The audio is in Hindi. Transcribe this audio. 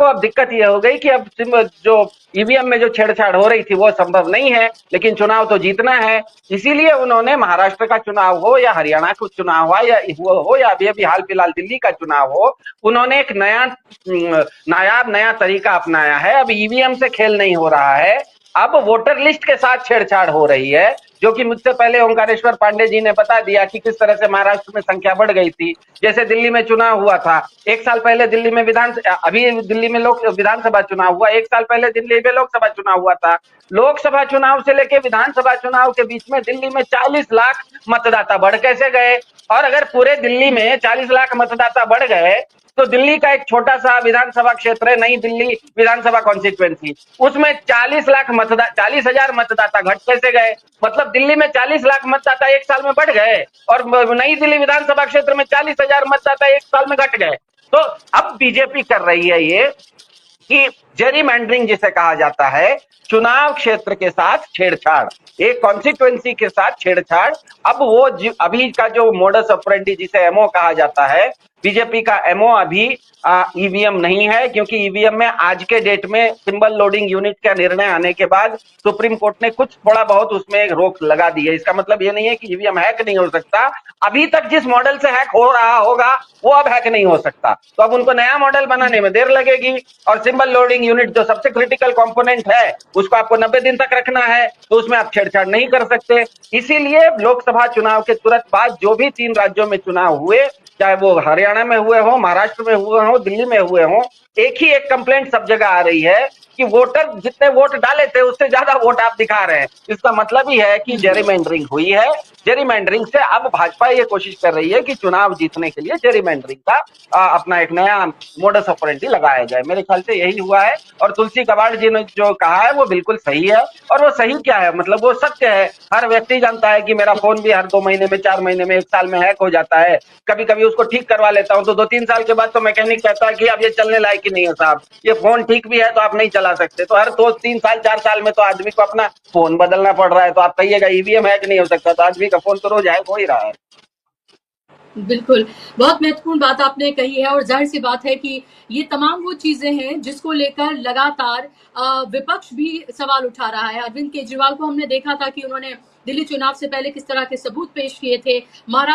को अब दिक्कत ये हो गई कि अब जो ईवीएम में जो छेड़छाड़ हो रही थी वो संभव नहीं है, लेकिन चुनाव तो जीतना है। इसीलिए उन्होंने महाराष्ट्र का चुनाव हो या हरियाणा का चुनाव हो या अभी अभी हाल फिलहाल दिल्ली का चुनाव हो, उन्होंने एक नायाब नया तरीका अपनाया है। अब ईवीएम से खेल नहीं हो रहा है, अब वोटर लिस्ट के साथ छेड़छाड़ हो रही है, जो कि मुझसे पहले ओंकारेश्वर पांडे जी ने बता दिया कि किस तरह से महाराष्ट्र में संख्या बढ़ गई थी। जैसे दिल्ली में चुनाव हुआ था, एक साल पहले दिल्ली में अभी दिल्ली में विधानसभा चुनाव हुआ, एक साल पहले दिल्ली में लोकसभा चुनाव हुआ था। लोकसभा चुनाव से लेकर विधानसभा चुनाव के बीच में दिल्ली में 40 लाख मतदाता बढ़ कैसे गए? और अगर पूरे दिल्ली में 40 लाख मतदाता बढ़ गए, तो दिल्ली का एक छोटा सा विधानसभा क्षेत्र है, नई दिल्ली विधानसभा कॉन्स्टिट्यूएंसी, उसमें 40,000 मतदाता घट कैसे गए? मतलब दिल्ली में 40 लाख मतदाता एक साल में बढ़ गए और नई दिल्ली विधानसभा क्षेत्र में 40,000 मतदाता एक साल में घट गए। तो अब बीजेपी कर रही है ये कि जेरीमैंडरिंग जिसे कहा जाता है, चुनाव क्षेत्र के साथ छेड़छाड़, एक कॉन्स्टिट्यूएंसी के साथ छेड़छाड़। अब वो अभी का जो मोडस ऑपरेंडी जिसे एमओ कहा जाता है, बीजेपी का एमओ अभी ईवीएम नहीं है, क्योंकि ईवीएम में आज के डेट में सिंबल लोडिंग यूनिट का निर्णय आने के बाद सुप्रीम कोर्ट ने कुछ थोड़ा बहुत उसमें एक रोक लगा दी है। इसका मतलब ये नहीं है कि ईवीएम हैक नहीं हो सकता, अभी तक जिस मॉडल से हैक हो रहा होगा वो अब हैक नहीं हो सकता। तो अब उनको नया मॉडल बनाने में देर लगेगी, और सिंबल लोडिंग यूनिट जो सबसे क्रिटिकल कंपोनेंट है उसको आपको 90 दिन तक रखना है, तो उसमें आप छेड़छाड़ नहीं कर सकते। इसीलिए लोकसभा चुनाव के तुरंत बाद जो भी 3 राज्यों में चुनाव हुए, चाहे वो हरियाणा में हुए हो, महाराष्ट्र में हुए हो, दिल्ली में हुए हो, एक ही एक कंप्लेंट सब जगह आ रही है कि वोटर जितने वोट डाले थे उससे ज्यादा वोट आप दिखा रहे हैं। इसका मतलब ही है कि जेरीमैंडरिंग हुई है। जेरीमैंडरिंग से अब भाजपा ये कोशिश कर रही है कि चुनाव जीतने के लिए जेरीमैंडरिंग का अपना एक नया मोडस ऑपरेंडी लगाया जाए। मेरे ख्याल से यही हुआ है, और तुलसी कबाड़ जी ने जो कहा है वो बिल्कुल सही है। और वो सही क्या है, मतलब वो सत्य है। हर व्यक्ति जानता है कि मेरा फोन भी हर 2 महीने में, 4 महीने में, 1 साल में हैक हो जाता है। कभी कभी उसको ठीक करवा लेता हूं तो 2-3 साल के बाद तो मैकेनिक कहता है कि अब ये चलने लायक ही नहीं है साहब, ये फोन ठीक भी है तो आप नहीं चला सकते। तो हर 2-3 साल 4 साल में तो आदमी को अपना फोन बदलना पड़ रहा है। तो आप कहिएगा ईवीएम हैक नहीं हो सकता, तो आदमी का फोन तो रोज हैक हो ही रहा है। बिल्कुल, बहुत महत्वपूर्ण बात आपने कही है और ज़ाहिर-सी बात है कि ये तमाम वो चीज़ें हैं जिसको लेकर लगातार विपक्ष भी सवाल उठा रहा है। अरविंद केजरीवाल को हमने देखा था कि उन्होंने दिल्ली चुनाव से पहले किस तरह के सबूत पेश किए थे। महारा